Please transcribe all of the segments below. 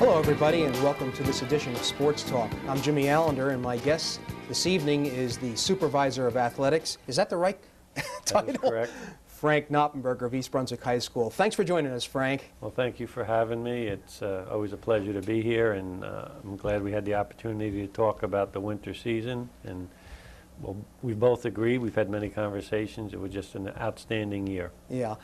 Hello, everybody, and welcome to this edition of Sports Talk. I'm Jimmy Allinder, and my guest this evening is the Supervisor of Athletics. Is that the right title? That is correct. Frank Noppenberger of East Brunswick High School. Thanks for joining us, Frank. Well, thank you for having me. It's always a pleasure to be here, and I'm glad we had the opportunity to talk about the winter season. And well, we both agree. We've had many conversations. It was just an outstanding year. Yeah.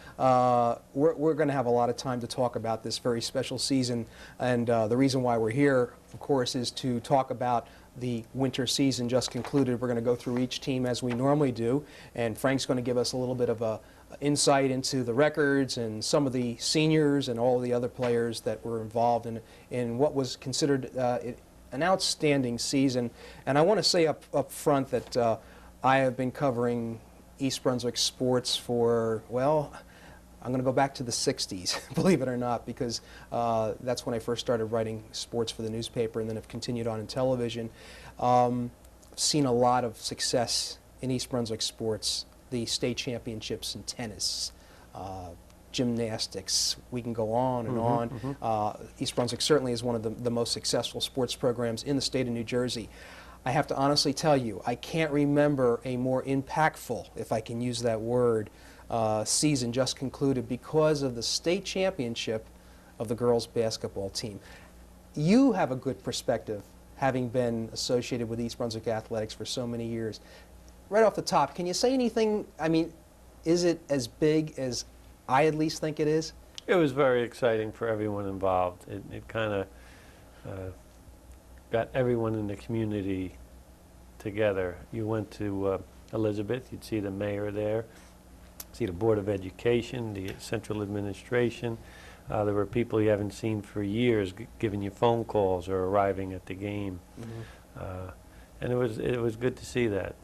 We're going to have a lot of time to talk about this very special season, and the reason why we're here, of course, is to talk about the winter season just concluded. We're going to go through each team as we normally do, and Frank's going to give us a little bit of a insight into the records and some of the seniors and all the other players that were involved in what was considered an outstanding season. And I want to say up front that I have been covering East Brunswick sports for, well, I'm going to go back to the 60s, believe it or not, because that's when I first started writing sports for the newspaper, and then have continued on in television. Seen a lot of success in East Brunswick sports, the state championships in tennis, gymnastics, we can go on and on. East Brunswick certainly is one of the most successful sports programs in the state of New Jersey. I have to honestly tell you, I can't remember a more impactful, if I can use that word, season just concluded because of the state championship of the girls basketball team. You have a good perspective, having been associated with East Brunswick athletics for so many years. Right off the top, can you say anything? I mean, is it as big as I at least think it is? It was very exciting for everyone involved. It kind of got everyone in the community together. You went to Elizabeth, you'd see the mayor there, see the Board of Education, the central administration. There were people you haven't seen for years giving you phone calls or arriving at the game. And it was good to see that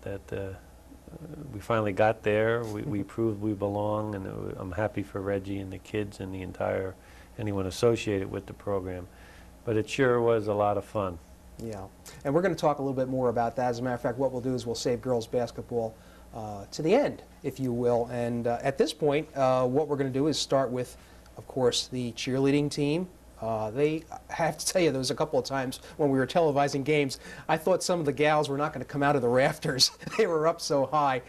we finally got there. We proved we belong, and I'm happy for Reggie and the kids and the entire anyone associated with the program. But it sure was a lot of fun. Yeah, and we're going to talk a little bit more about that. As a matter of fact, what we'll do is we'll save girls basketball to the end, if you will. And at this point, what we're going to do is start with, of course, the cheerleading team. I have to tell you, there was a couple of times when we were televising games, I thought some of the gals were not going to come out of the rafters. They were up so high.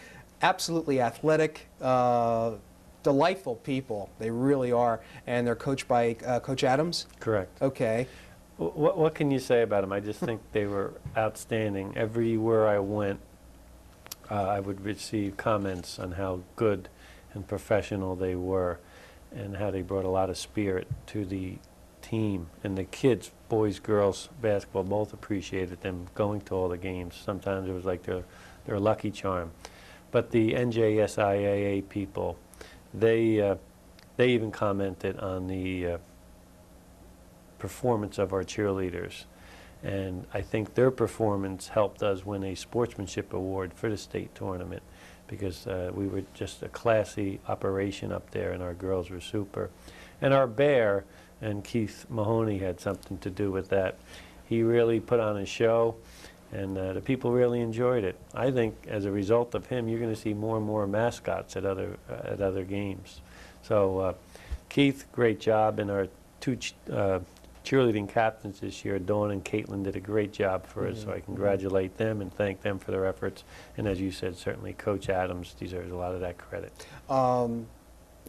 Absolutely athletic, delightful people. They really are. And they're coached by Coach Adams? Correct. Okay. What can you say about them? I just think they were outstanding. Everywhere I went, I would receive comments on how good and professional they were and how they brought a lot of spirit to the team. And the kids, boys, girls, basketball, both appreciated them going to all the games. Sometimes it was like their lucky charm. But the NJSIAA people, they even commented on the performance of our cheerleaders. And I think their performance helped us win a sportsmanship award for the state tournament, because we were just a classy operation up there, and our girls were super. And our bear, and Keith Mahoney had something to do with that. He really put on a show, and the people really enjoyed it. I think as a result of him, you're going to see more and more mascots at other games. So Keith, great job, and our two cheerleading captains this year, Dawn and Caitlin, did a great job for us, so I congratulate them and thank them for their efforts. And as you said, certainly Coach Adams deserves a lot of that credit.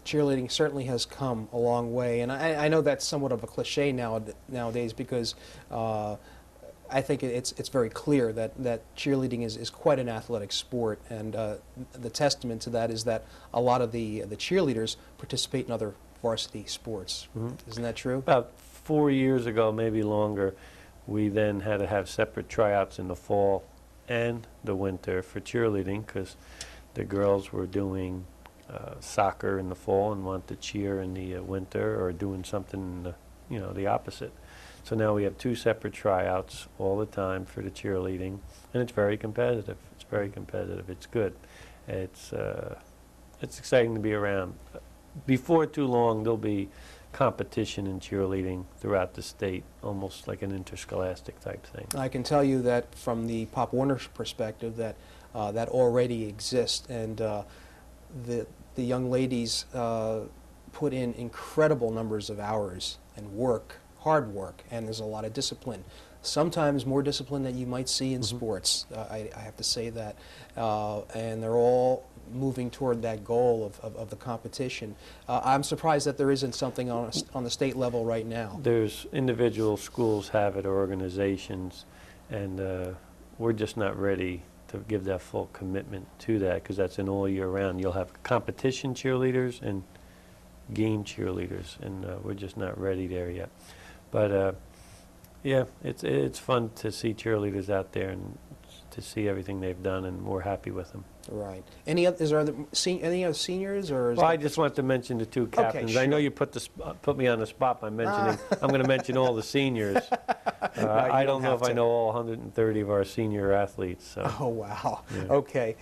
Cheerleading certainly has come a long way, and I know that's somewhat of a cliche nowadays, because I think it's very clear that cheerleading is quite an athletic sport, and the testament to that is that a lot of the cheerleaders participate in other varsity sports. Isn't that true? About 4 years ago, maybe longer, we then had to have separate tryouts in the fall and the winter for cheerleading, because the girls were doing soccer in the fall and wanted to cheer in the winter, or doing something, the opposite. So now we have two separate tryouts all the time for the cheerleading, and it's very competitive. It's very competitive. It's good. It's exciting to be around. Before too long, there'll be competition in cheerleading throughout the state, almost like an interscholastic type thing. I can tell you that from the Pop Warner perspective, that that already exists, and the young ladies put in incredible numbers of hours and work hard work, and there's a lot of discipline. Sometimes more discipline than you might see in sports. I have to say that. And they're all moving toward that goal of the competition. I'm surprised that there isn't something on the state level right now. There's individual schools have it, or organizations, and we're just not ready to give that full commitment to that, because that's an all year round. You'll have competition cheerleaders and game cheerleaders, and we're just not ready there yet. But yeah, it's fun to see cheerleaders out there and to see everything they've done, and we're happy with them. Right. Any other seniors, or? Well, I just want to mention the two captains. sure. I know you put me on the spot by mentioning. I'm going to mention all the seniors. I don't know if I know all 130 of our senior athletes. So. Oh wow. Yeah. Okay.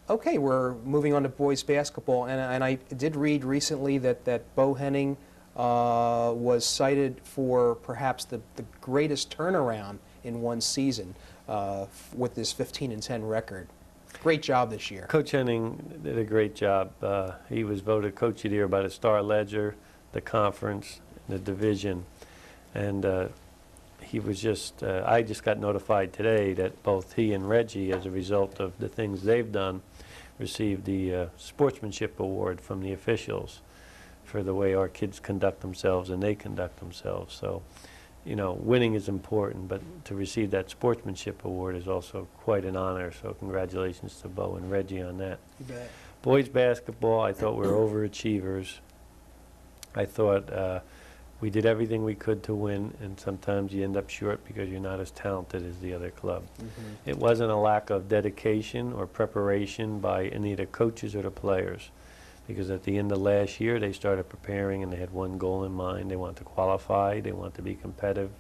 Okay, we're moving on to boys basketball, and I did read recently that Bo Henning was cited for perhaps the greatest turnaround in one season with this 15-10 record. Great job this year. Coach Henning did a great job. He was voted Coach of the Year by the Star-Ledger, the conference, the division, and he was just. I just got notified today that both he and Reggie, as a result of the things they've done, received the Sportsmanship Award from the officials for the way our kids conduct themselves and they conduct themselves. So, you know, winning is important, but to receive that Sportsmanship Award is also quite an honor. So congratulations to Bo and Reggie on that. You bet. Boys basketball, I thought we were overachievers. I thought we did everything we could to win, and sometimes you end up short because you're not as talented as the other club. It wasn't a lack of dedication or preparation by any of the coaches or the players, because at the end of last year they started preparing and they had one goal in mind. They want to qualify, they want to be competitive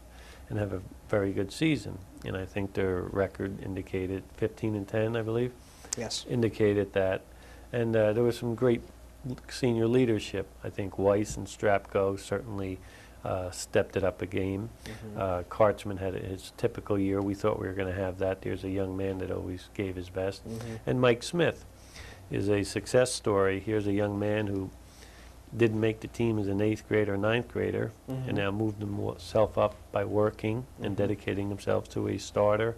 and have a very good season. And I think their record indicated 15-10, I believe. Yes. Indicated that. And there was some great senior leadership. I think Weiss and Strapko certainly stepped it up a game. Kartzman had his typical year. We thought we were going to have that. There's a young man that always gave his best. And Mike Smith is a success story. Here's a young man who didn't make the team as an 8th grader or 9th grader, and now moved himself up by working and dedicating himself to a starter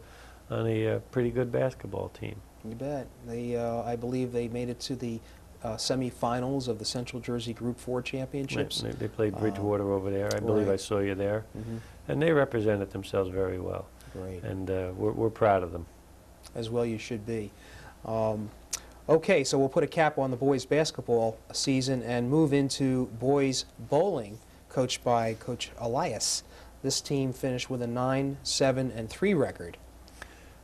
on a pretty good basketball team. You bet. They, I believe they made it to the semifinals of the Central Jersey Group 4 championships. They played Bridgewater over there. I believe I saw you there. And they represented themselves very well. Great. And we're proud of them. As well you should be. Okay, so we'll put a cap on the boys basketball season and move into boys bowling, coached by Coach Elias. This team finished with a 9-7-3 record.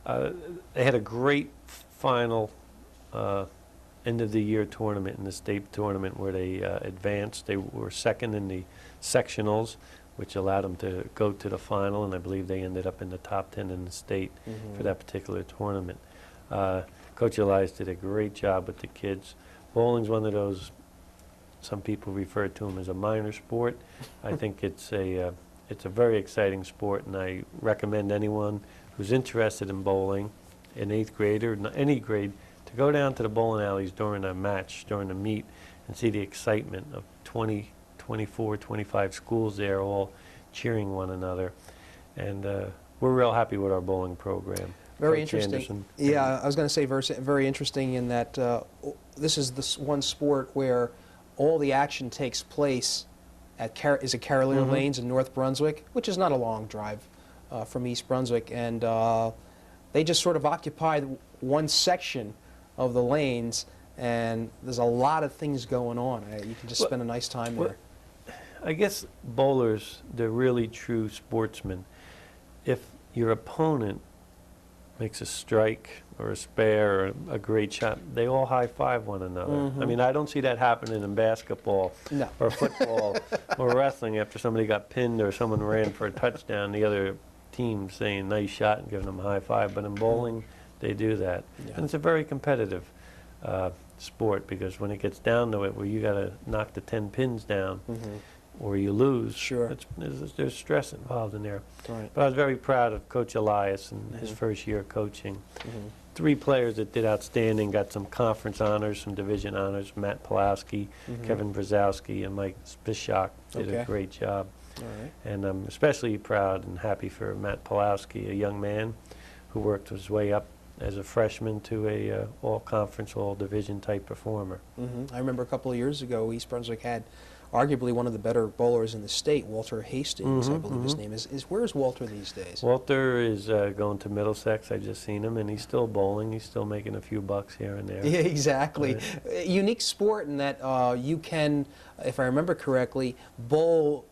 They had a great final end of the year tournament in the state tournament where they advanced. They were second in the sectionals, which allowed them to go to the final, and I believe they ended up in the top 10 in the state for that particular tournament. Coach Elias did a great job with the kids. Bowling's one of those, some people refer to them as a minor sport. I think it's a very exciting sport, and I recommend anyone who's interested in bowling, an 8th grader, any grade, to go down to the bowling alleys during a match, during a meet, and see the excitement of 20, 24, 25 schools there all cheering one another. And we're real happy with our bowling program. Very Coach interesting. Anderson. Yeah, I was going to say very interesting in that this is the one sport where all the action takes place at Carolier Lanes in North Brunswick, which is not a long drive from East Brunswick, and they just sort of occupy one section of the lanes, and there's a lot of things going on. You can just spend a nice time there. I guess bowlers, they're really true sportsmen. If your opponent makes a strike or a spare or a great shot, they all high-five one another. I mean, I don't see that happening in basketball or football or wrestling after somebody got pinned or someone ran for a touchdown, the other team saying nice shot and giving them a high-five. But in bowling, they do that. And it's a very competitive sport, because when it gets down to it where you got to knock the 10 pins down, or you lose, there's stress involved in there. Right. But I was very proud of Coach Elias and his first year coaching. 3 players that did outstanding, got some conference honors, some division honors. Matt Pulowski, Kevin Brzezowski, and Mike Spishak did a great job. All right. And I'm especially proud and happy for Matt Pulowski, a young man who worked his way up as a freshman to a all-conference, all-division type performer. I remember a couple of years ago, East Brunswick had arguably one of the better bowlers in the state, Walter Hastings, I believe his name is. Where's Walter these days? Walter is going to Middlesex. I just seen him, and he's still bowling. He's still making a few bucks here and there. Yeah, exactly. Right. Unique sport in that you can, if I remember correctly, bowl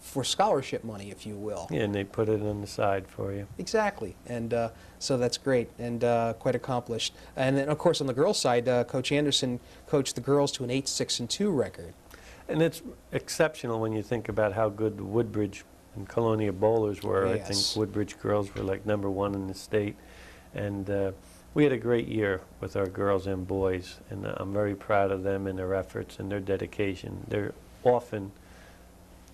for scholarship money, if you will. Yeah, and they put it on the side for you. Exactly, and so that's great and quite accomplished. And then, of course, on the girls' side, Coach Anderson coached the girls to an 8-6-2 record. And it's exceptional when you think about how good the Woodbridge and Colonia bowlers were. Yes. I think Woodbridge girls were like #1 in the state. And we had a great year with our girls and boys, and I'm very proud of them and their efforts and their dedication. They're often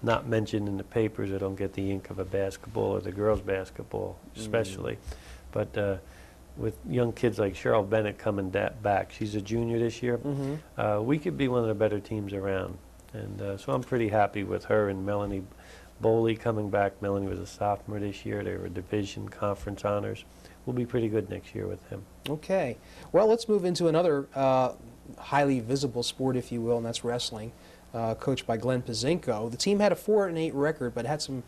not mentioned in the papers. They don't get the ink of a basketball or the girls' basketball especially. But with young kids like Cheryl Bennett coming back, she's a junior this year, we could be one of the better teams around. And so I'm pretty happy with her and Melanie Bowley coming back. Melanie was a sophomore this year. They were division conference honors. We'll be pretty good next year with them. Okay. Well, let's move into another highly visible sport, if you will, and that's wrestling, coached by Glenn Pazinko. The team had a 4-8 record, but had some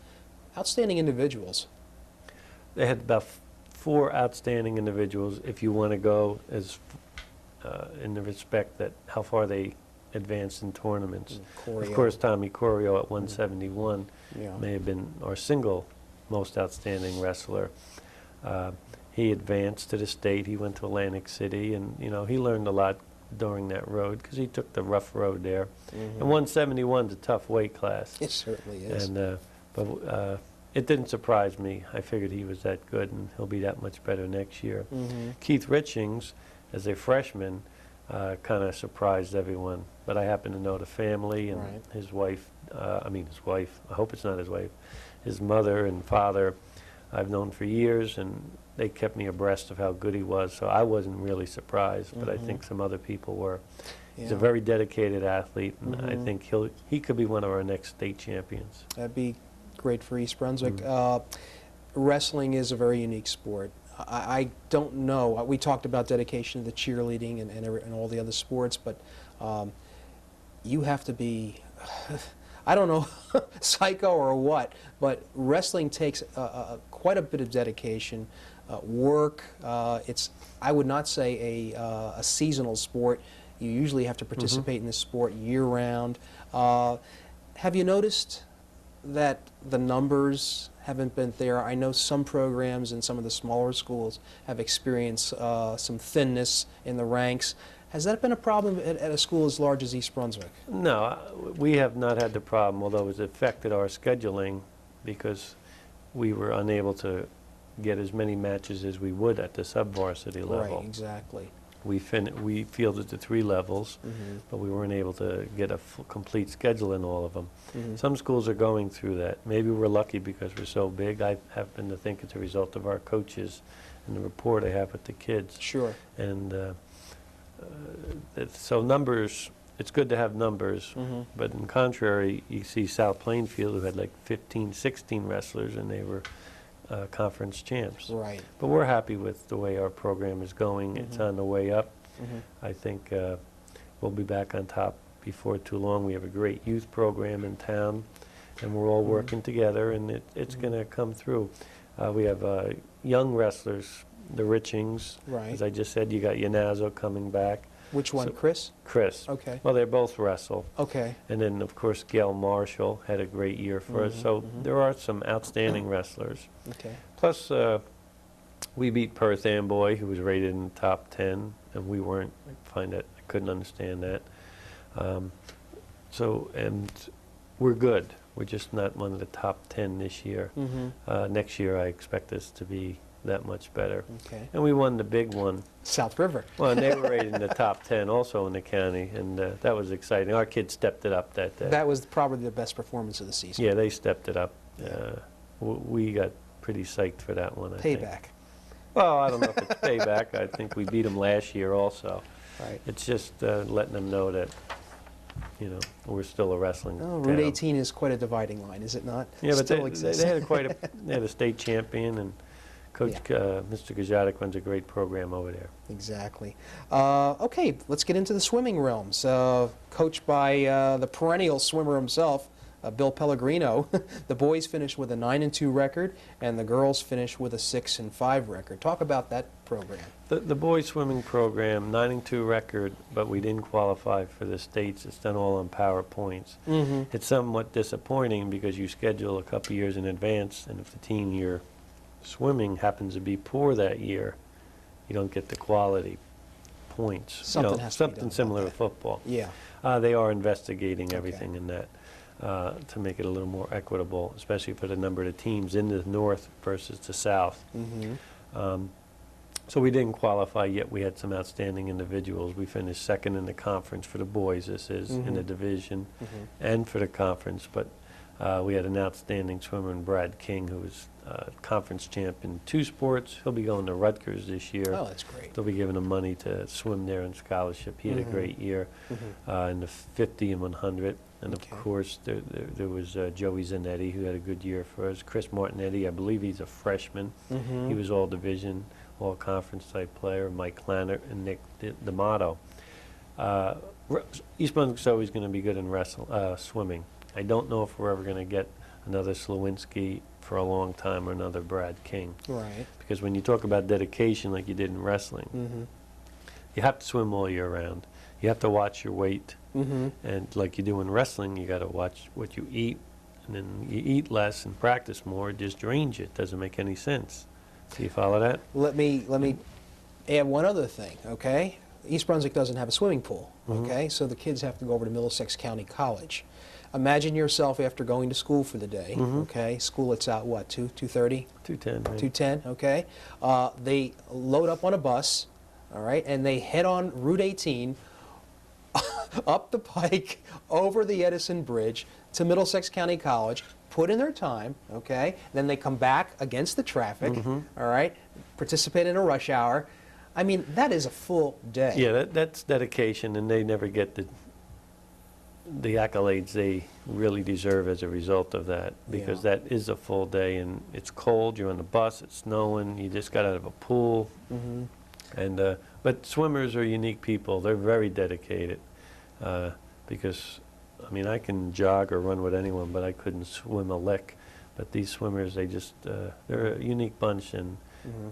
outstanding individuals. They had about 4 outstanding individuals, if you want to go as in the respect that how far they advanced in tournaments. Of course, Tommy Corio at 171 may have been our single most outstanding wrestler. He advanced to the state. He went to Atlantic City, and he learned a lot during that road because he took the rough road there. And 171 is a tough weight class. It certainly is. And but it didn't surprise me. I figured he was that good, and he'll be that much better next year. Keith Richings, as a freshman, kind of surprised everyone. But I happen to know the family and his wife. His wife. I hope it's not his wife. His mother and father, I've known for years, and they kept me abreast of how good he was. So I wasn't really surprised, but I think some other people were. He's a very dedicated athlete, and I think he could be one of our next state champions. That'd be great for East Brunswick. Wrestling is a very unique sport. I don't know. We talked about dedication to the cheerleading and all the other sports, but you have to be, I don't know, psycho or what, but wrestling takes quite a bit of dedication, work. It's, I would not say a seasonal sport. You usually have to participate in this sport year-round. Have you noticed that the numbers haven't been there? I know some programs in some of the smaller schools have experienced some thinness in the ranks. Has that been a problem at a school as large as East Brunswick? No, we have not had the problem, although it's affected our scheduling because we were unable to get as many matches as we would at the sub-varsity level. Right, exactly. We fielded the 3 levels, but we weren't able to get a complete schedule in all of them. Some schools are going through that. Maybe we're lucky because we're so big. I happen to think it's a result of our coaches and the rapport they have with the kids. Sure. And so numbers, it's good to have numbers, but in contrary, you see South Plainfield who had like 15, 16 wrestlers, and they were conference champs. Right. But we're happy with the way our program is going. It's on the way up. I think we'll be back on top before too long. We have a great youth program in town, and we're all working together, and it's going to come through. We have young wrestlers, the Richings. Right. As I just said, you got Yanazzo coming back. Which one, So- Chris? Chris. Okay. Well, they both wrestle. Okay. And then, of course, Gail Marshall had a great year for us. So there are some outstanding wrestlers. Okay. Plus, we beat Perth Amboy, who was rated in the top 10, and we weren't. I couldn't understand that. And we're good. We're just not one of the top 10 this year. Next year, I expect us to be that much better. Okay. And we won the big one. South River. Well, and they were rated in the top 10 also in the county, and that was exciting. Our kids stepped it up that day. That was probably the best performance of the season. Yeah, they stepped it up. We got pretty psyched for that one, I think. Payback. Well, I don't know if it's payback. I think we beat them last year also. Right. It's just letting them know that we're still a wrestling Oh, town. Route 18 is quite a dividing line, is it not? Yeah, but Still they exists. had they had a state champion, and Coach Mr. Gajadik runs a great program over there. Exactly. Okay, let's get into the swimming realms. Coached by the perennial swimmer himself, Bill Pellegrino. The boys finished with a 9-2 record, and the girls finished with a 6-5 record. Talk about that program. The boys swimming program, 9-2 record, but we didn't qualify for the states. It's done all on power points. Mm-hmm. It's somewhat disappointing because you schedule a couple years in advance, and if the team you're swimming happens to be poor that year, you don't get the quality points. Something has to be done something about similar to that. football. Yeah. They are investigating Okay. everything in that to make it a little more equitable, especially for the number of teams in the north versus the south. Mm-hmm. So we didn't qualify yet. We had some outstanding individuals. We finished second in the conference for the boys, this is, in the division, and for the conference. But we had an outstanding swimmer in Brad King, who was conference champ in 2 sports. He'll be going to Rutgers this year. Oh, that's great. They'll be giving him money to swim there in scholarship. He had a great year in the 50 and 100. And of Okay. course, there was Joey Zanetti, who had a good year for us. Chris Martinetti, I believe he's a freshman. He was all division, all conference type player. Mike Lannert and Nick D'Amato. East Brunswick's always going to be good in swimming. I don't know if we're ever going to get another Slowinski for a long time or another Brad King. Right. Because when you talk about dedication like you did in wrestling, you have to swim all year round. You have to watch your weight. And like you do in wrestling, you got to watch what you eat. And then you eat less and practice more. It just drains you. It doesn't make any sense. So you follow that? Let me add one other thing, okay? East Brunswick doesn't have a swimming pool, okay? So the kids have to go over to Middlesex County College. Imagine yourself after going to school for the day, okay? School, it's out, what, 2:30? 210. 2:10, okay? They load up on a bus, all right, and they head on Route 18 up the pike, over the Edison Bridge to Middlesex County College, put in their time, okay? Then they come back against the traffic, all right? Participate in a rush hour. I mean, that is a full day. Yeah, that's dedication, and they never get the accolades they really deserve as a result of that, because that is a full day, and it's cold, you're on the bus, it's snowing, you just got out of a pool. And but swimmers are unique people. They're very dedicated, because, I mean, I can jog or run with anyone, but I couldn't swim a lick. But these swimmers, they're a unique bunch, and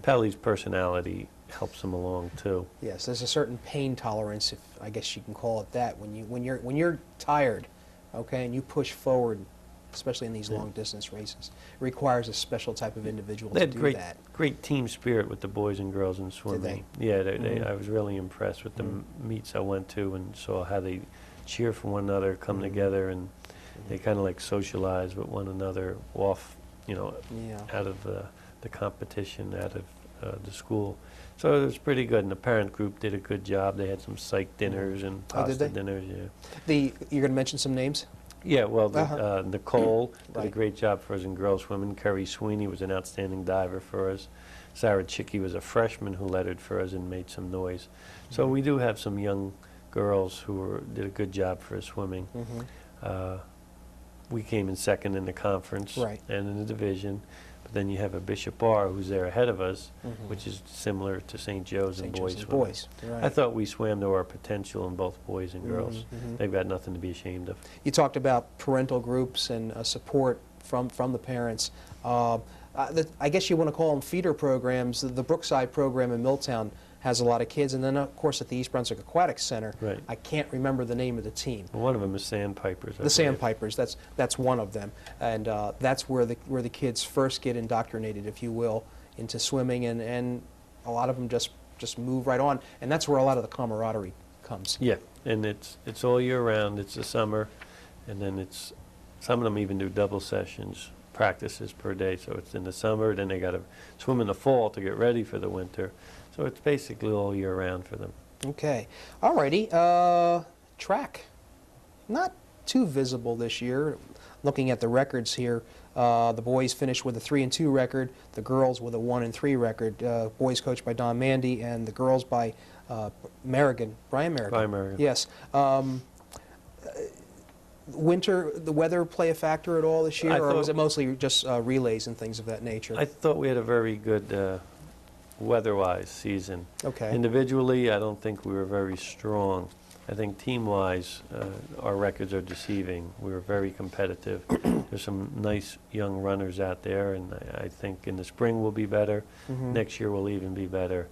Pelly's personality helps them along too. Yes, there's a certain pain tolerance, if I guess you can call it that, when you're tired, okay, and you push forward, especially in these long distance races. It requires a special type of individual They to had do great, that. great team spirit with the boys and girls in swimming. Yeah, I was really impressed with the meets I went to and saw how they cheer for one another, come together, and they kind of like socialize with one another off, out of the competition, out of the school. So it was pretty good, and the parent group did a good job. They had some psych dinners and Oh, did pasta they? dinners. You're going to mention some names? Yeah, well, Nicole did a Right. great job for us in girls swimming. Kerry Sweeney was an outstanding diver for us. Sarah Chicky was a freshman who lettered for us and made some noise. So we do have some young girls who did a good job for us swimming. We came in second in the conference Right. and in the division. But then you have a Bishop Bar who's there ahead of us, which is similar to St. Joe's and St. boys Joseph's swimming. boys. Right. I thought we swam to our potential in both boys and girls. They've got nothing to be ashamed of. You talked about parental groups and support from the parents. I guess you want to call them feeder programs. The Brookside program in Milltown has a lot of kids, and then of course at the East Brunswick Aquatic Center, Right. I can't remember the name of the team. Well, one of them is Sandpipers. I The believe. Sandpipers, that's one of them, and that's where the kids first get indoctrinated, if you will, into swimming, and a lot of them just move right on, and that's where a lot of the camaraderie comes. Yeah, and it's all year round. It's the summer, and then some of them even do double sessions, practices per day. So it's in the summer, then they got to swim in the fall to get ready for the winter. So it's basically all year round for them. Okay, alrighty. Track, not too visible this year. Looking at the records here, the boys finished with a 3-2 record, the girls with a 1-3 record. Boys coached by Don Mandy, and the girls by Brian Merrigan. Brian Merrigan. Yes. the weather play a factor at all this year, I or was thought- it mostly just relays and things of that nature? I thought we had a very good weather-wise season. Okay. Individually, I don't think we were very strong. I think team-wise, our records are deceiving. We were very competitive. There's some nice young runners out there, and I think in the spring we'll be better. Mhm. Next year we'll even be better.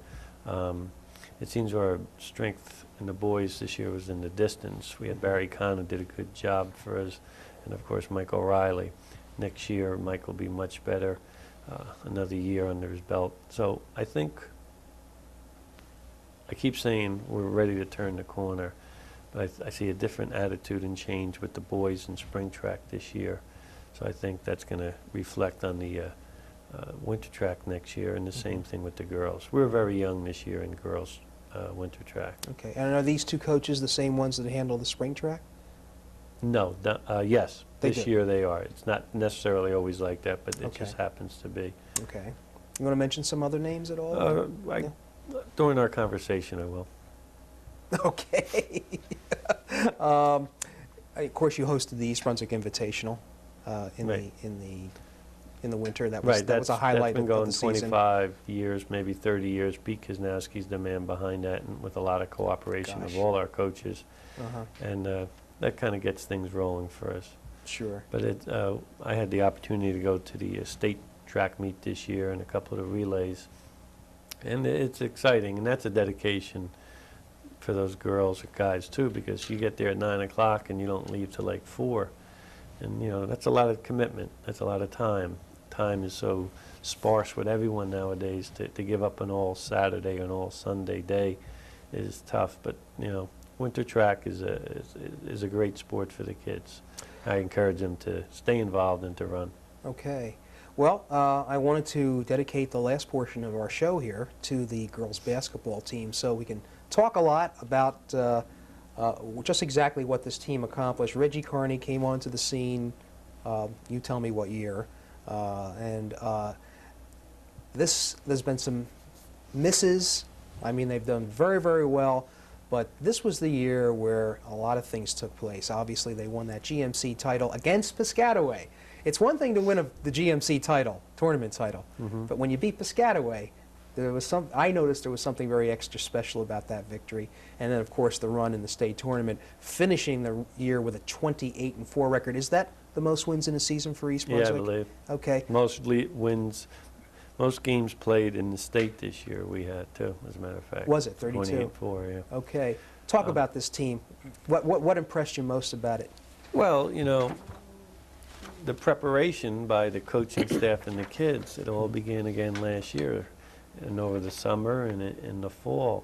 It seems our strength in the boys this year was in the distance. We had Barry Kahn, who did a good job for us, and of course Mike O'Reilly. Next year Mike will be much better, another year under his belt. So I think, I keep saying we're ready to turn the corner, but I see a different attitude and change with the boys in spring track this year. So I think that's going to reflect on the winter track next year, and the same thing with the girls. We're very young this year in girls winter track. Okay. And are these two coaches the same ones that handle the spring track? No, yes, They this do. year they are. It's not necessarily always like that, but it Okay. just happens to be. Okay. You want to mention some other names at all? Yeah. During our conversation, I will. Okay. Of course, you hosted the East Brunswick Invitational Right. in the winter. That was Right, that was a highlight that's been of going the season. 25 years, maybe 30 years. Pete Kisnowski's the man behind that, and with a lot of cooperation Gosh. of all our coaches. Uh-huh. And that kind of gets things rolling for us. Sure. But I had the opportunity to go to the state track meet this year and a couple of the relays. And it's exciting, and that's a dedication for those girls or guys too, because you get there at 9 o'clock and you don't leave till like 4. And you know, that's a lot of commitment, that's a lot of time. Time is so sparse with everyone nowadays, to give up an all Saturday or an all Sunday day is tough. But you know, winter track is a great sport for the kids. I encourage them to stay involved and to run. Okay. Well, I wanted to dedicate the last portion of our show here to the girls basketball team, so we can talk a lot about just exactly what this team accomplished. Reggie Carney came onto the scene, you tell me what year, and there's been some misses. I mean, they've done very, very well, but this was the year where a lot of things took place. Obviously, they won that GMC title against Piscataway. It's one thing to win the GMC title, tournament title, but when you beat Piscataway, I noticed there was something very extra special about that victory. And then, of course, the run in the state tournament, finishing the year with a 28-4 record. Is that the most wins in a season for East Brunswick? Yeah, I believe. Okay. Most wins, most games played in the state this year we had too, as a matter of fact. Was it 32? 28-4, yeah. Okay. Talk about this team. What impressed you most about it? Well, you know, the preparation by the coaching staff and the kids, it all began again last year and over the summer and in the fall.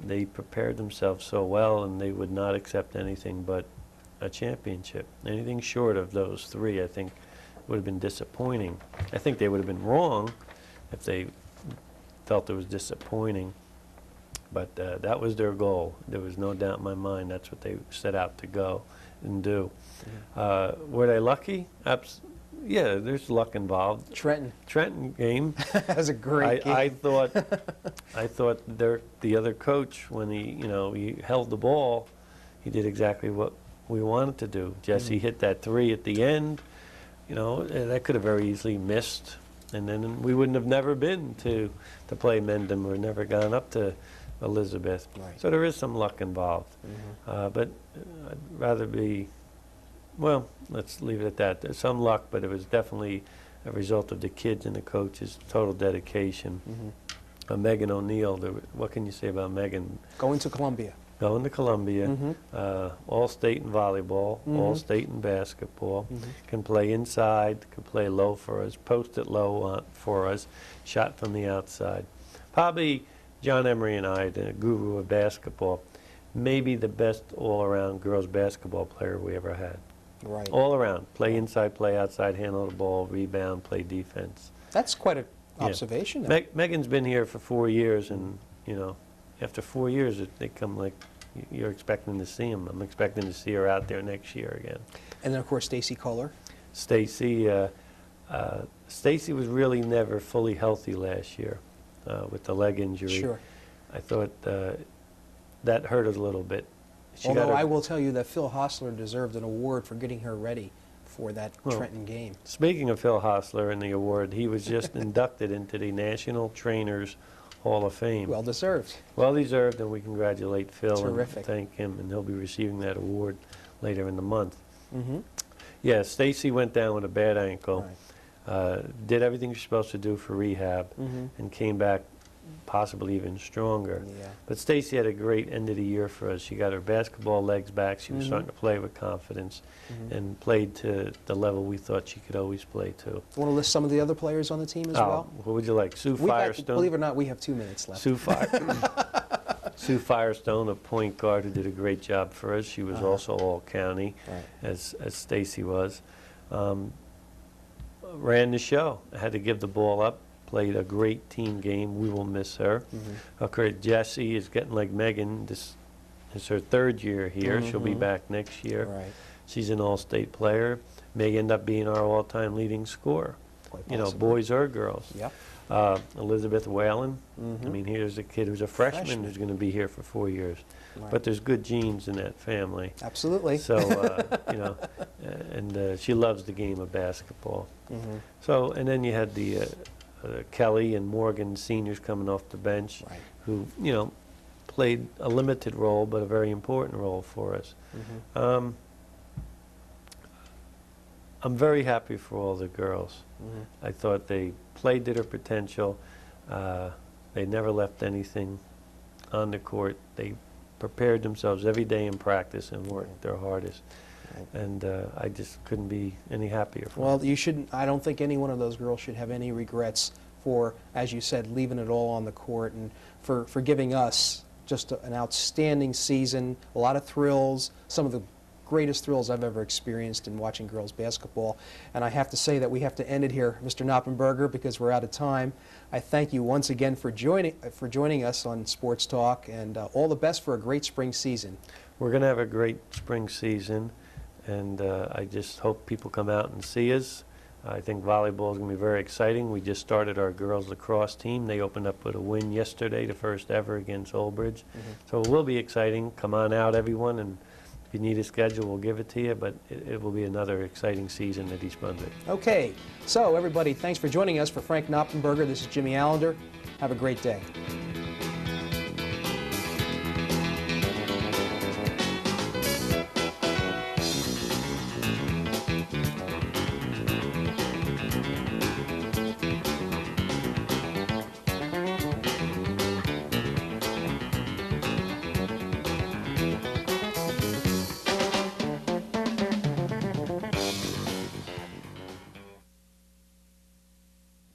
They prepared themselves so well, and they would not accept anything but a championship. Anything short of those three, I think, would have been disappointing. I think they would have been wrong if they felt it was disappointing, but that was their goal. There was no doubt in my mind that's what they set out to go and do. Were they lucky? Yeah, there's luck involved. Trenton game. That was a great game. I thought the other coach, when he held the ball, he did exactly what we wanted to do. Jesse hit that 3 at the end. That could have very easily missed, and then we wouldn't have never been to play Mendham or never gone up to Elizabeth. Right. So there is some luck involved. But I'd rather be, well, let's leave it at that. There's some luck, but it was definitely a result of the kids and the coaches' total dedication. Megan O'Neill, what can you say about Megan? Going to Columbia. Going to Columbia, all-state in volleyball, all-state in basketball, can play inside, can play low for us, post it low for us, shot from the outside. Probably John Emery and I, the guru of basketball, maybe the best all-around girls basketball player we ever had. Right. All around, play inside, play outside, handle the ball, rebound, play defense. That's quite an observation. Megan's been here for 4 years, and after 4 years, they come like you're expecting to see them. I'm expecting to see her out there next year again. And then, of course, Stacy Kohler. Stacy was really never fully healthy last year with the leg injury. Sure. I thought that hurt us a little bit Although I will tell you that Phil Hostler deserved an award for getting her ready for that Trenton game. Speaking of Phil Hostler and the award, he was just inducted into the National Trainers Hall of Fame. Well deserved. Well deserved, and we congratulate Phil Terrific. and thank him, and he'll be receiving that award later in the month. Mm-hmm. Yeah, Stacy went down with a bad ankle, Right. did everything she's supposed to do for rehab, Mm-hmm. and came back possibly even stronger. Yeah. But Stacy had a great end of the year for us. She got her basketball legs back. She was Mhm. starting to play with confidence Mhm. and played to the level we thought she could always play to. Want to list some of the other players on the team as well? What would you like? Sue Firestone? Believe it or not, we have 2 minutes left. Sue Firestone, a point guard who did a great job for us. She was also all-county, Right. as Stacy was. Ran the show. Had to give the ball up. Played a great team game. We will miss her. Mm-hmm. Okay, Jessie is getting like Megan. This is her 3rd year here. She'll be Mhm. back next year. Right. She's an all-state player. May end up being our all-time leading scorer. Quite You know, possibly. boys or girls. Yep. Elizabeth Whalen. Mhm. I mean, here's a kid who's a freshman, Freshman. who's going to be here for 4 years. Right. But there's good genes in that family. Absolutely. So, you know, and she loves the game of basketball. Mm-hmm. So, and then you had the Kelly and Morgan seniors coming off the bench, Right. who, you know, played a limited role, but a very important role for us. Mm-hmm. I'm very happy for all the girls. Mm-hmm. I thought they played to their potential. They never left anything on the court. They prepared themselves every day in practice and worked their hardest. Right. And I just couldn't be any happier for Well, them. you shouldn't. I don't think any one of those girls should have any regrets for, as you said, leaving it all on the court and for giving us just an outstanding season, a lot of thrills, some of the greatest thrills I've ever experienced in watching girls basketball. And I have to say that we have to end it here, Mr. Noppenberger, because we're out of time. I thank you once again for joining us on Sports Talk, and all the best for a great spring season. We're going to have a great spring season, and I just hope people come out and see us. I think volleyball is going to be very exciting. We just started our girls lacrosse team. They opened up with a win yesterday, the first ever against Old Bridge. So it will be exciting. Come on out, everyone, and if you need a schedule, we'll give it to you, but it will be another exciting season at East Brunswick. Okay, so everybody, thanks for joining us. For Frank Noppenberger, this is Jimmy Allinder. Have a great day.